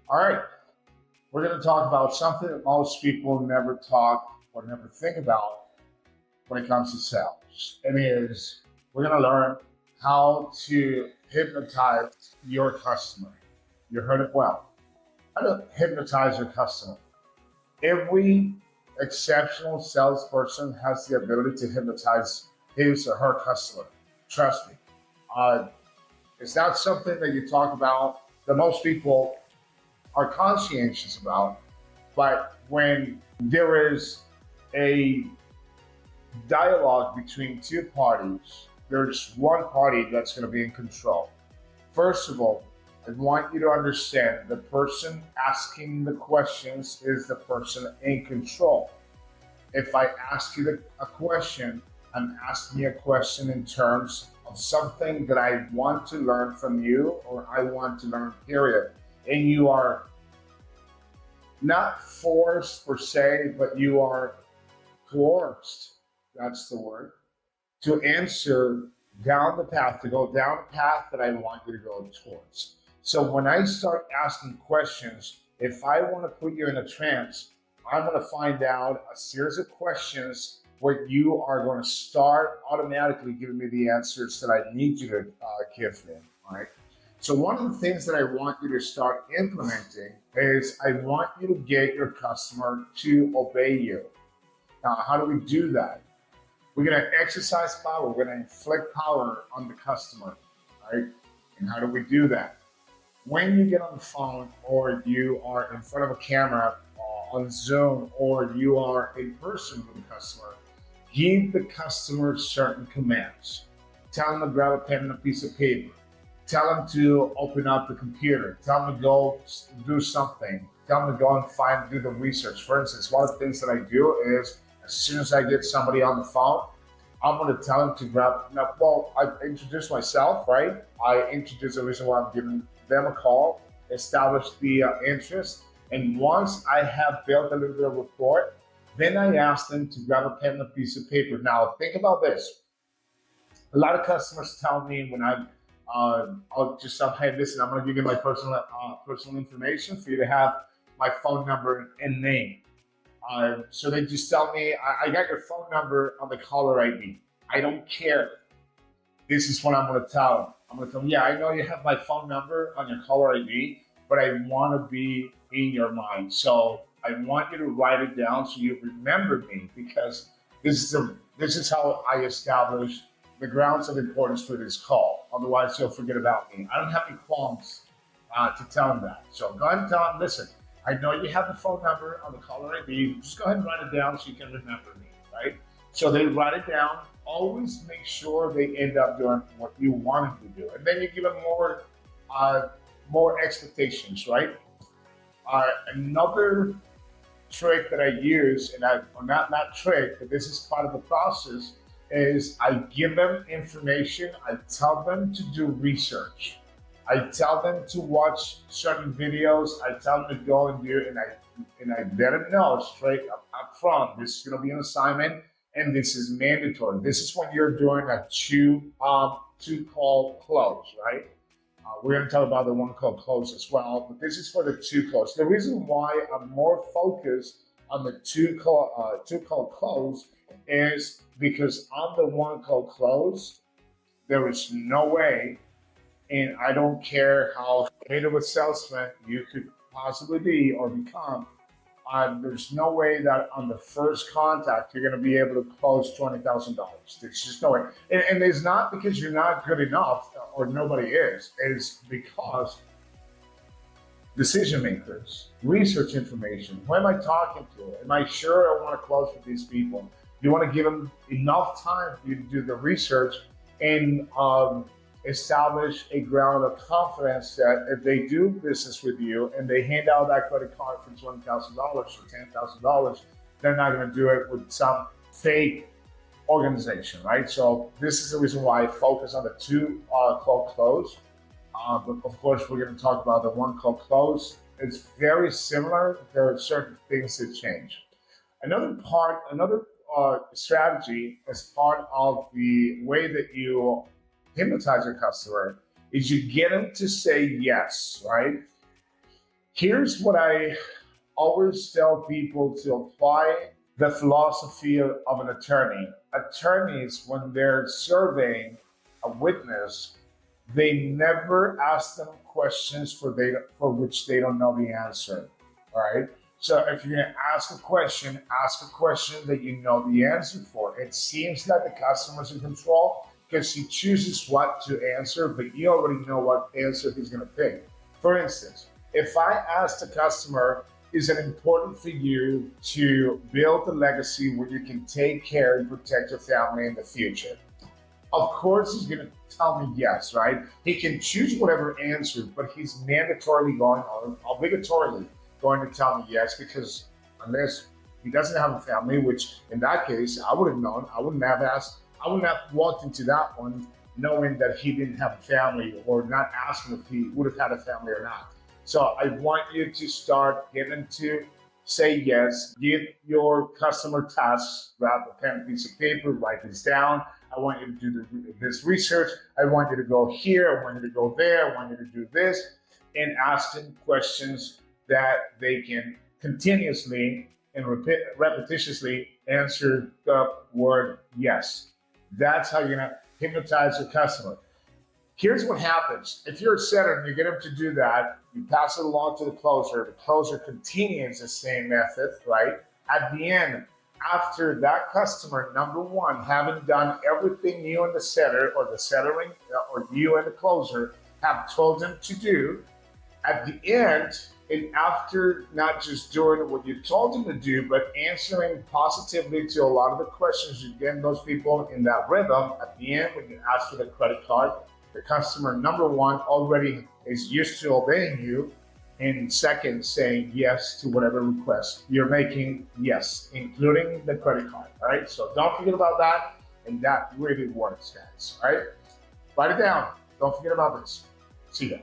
All right, we're going to talk about something that most people never talk or never think about when it comes to sales. And is we're going to learn how to hypnotize your customer. You heard it well. How to hypnotize your customer. Every exceptional salesperson has the ability to hypnotize his or her customer. Trust me. Uh, it's not something that you talk about that most people are conscientious about. But when there is a dialogue between two parties, there's one party that's going to be in control. First of all, I want you to understand the person asking the questions is the person in control. If I ask you a question, I'm asking you a question in terms of something that I want to learn from you or I want to learn, period. And you are not forced per se, but you are coerced, that's the word, to answer down the path, to go down the path that I want you to go towards. So when I start asking questions, if I want to put you in a trance, I'm going to find out a series of questions where you are going to start automatically giving me the answers that I need you to give me. All right. So one of the things that I want you to start implementing is I want you to get your customer to obey you. Now, how do we do that? We're going to exercise power. We're going to inflict power on the customer, right? And how do we do that? When you get on the phone or you are in front of a camera on Zoom or you are in person with the customer, give the customer certain commands. Tell them to grab a pen and a piece of paper. Tell them to open up the computer. Tell them to go do something. Tell them to go and do the research. For instance, one of the things that I do is as soon as I get somebody on the phone, I'm going to tell them to grab. Now, well, I introduce myself, right? I introduce the reason why I'm giving them a call, establish the interest. And once I have built a little bit of rapport, then I ask them to grab a pen and a piece of paper. Now, think about this. A lot of customers tell me when I'll just say, hey, listen, I'm going to give you my personal information for you to have my phone number and name. So they just tell me, I got your phone number on the caller ID. I don't care. This is what I'm going to tell them. I'm going to tell them, yeah, I know you have my phone number on your caller ID, but I want to be in your mind. So I want you to write it down so you remember me because this is how I establish the grounds of importance for this call. Otherwise, you'll forget about me. I don't have any qualms to tell them that. So go ahead and tell them, listen, I know you have the phone number on the caller ID. Just go ahead and write it down so you can remember me, right? So they write it down. Always make sure they end up doing what you want them to do. And then you give them more expectations, right? Another trick that I use, and not trick, but this is part of the process, is I give them information. I tell them to do research. I tell them to watch certain videos. I tell them to go and do it, and I let them know straight up front. This is going to be an assignment, and this is mandatory. This is when you're doing a two call close, right? We're going to talk about the one call close as well, but this is for the two close. The reason why I'm more focused on the two call close is because on the one call close, there is no way, and I don't care how great of a salesman you could possibly be or become, there's no way that on the first contact you're going to be able to close $20,000. There's just no way, and it's not because you're not good enough or nobody is. It's because decision makers, research information. Who am I talking to? Am I sure I want to close with these people? You want to give them enough time for you to do the research and establish a ground of confidence that if they do business with you and they hand out that credit card for $20,000 or $10,000, they're not going to do it with some fake organization, right? So this is the reason why I focus on the two call close. But of course, we're going to talk about the one call close. It's very similar. There are certain things that change. Another strategy as part of the way that you hypnotize your customer is you get them to say yes, right? Here's what I always tell people to apply the philosophy of an attorney. Attorneys, when they're surveying a witness, they never ask them questions for which they don't know the answer. All right. So if you're gonna ask a question that you know the answer for. It seems that the customer's in control because he chooses what to answer, but you already know what answer he's gonna pick. For instance, if I ask the customer, is it important for you to build a legacy where you can take care and protect your family in the future? Of course, he's going to tell me yes, right? He can choose whatever answer, but he's mandatorily going or obligatorily going to tell me yes because unless he doesn't have a family, which in that case, I would have known, I wouldn't have asked, I wouldn't have walked into that one knowing that he didn't have a family or not asking if he would have had a family or not. So I want you to start getting to say yes, give your customer tasks, grab a pen and piece of paper, write this down. I want you to do this research. I want you to go here. I want you to go there. I want you to do this. And ask them questions that they can continuously and repetitiously answer the word yes. That's how you're going to hypnotize your customer. Here's what happens. If you're a setter and you get them to do that, you pass it along to the closer. The closer continues the same method, right? At the end, after that customer, number one, having done everything you and the setter or the settling or you and the closer have told them to do, at the end, and after not just doing what you told them to do, but answering positively to a lot of the questions, you get those people in that rhythm. At the end, when you ask for the credit card, the customer, number one, already is used to obeying you. And second, saying yes to whatever request you're making, yes, including the credit card. All right. So don't forget about that. And that really works, guys. All right. Write it down. Don't forget about this. See ya.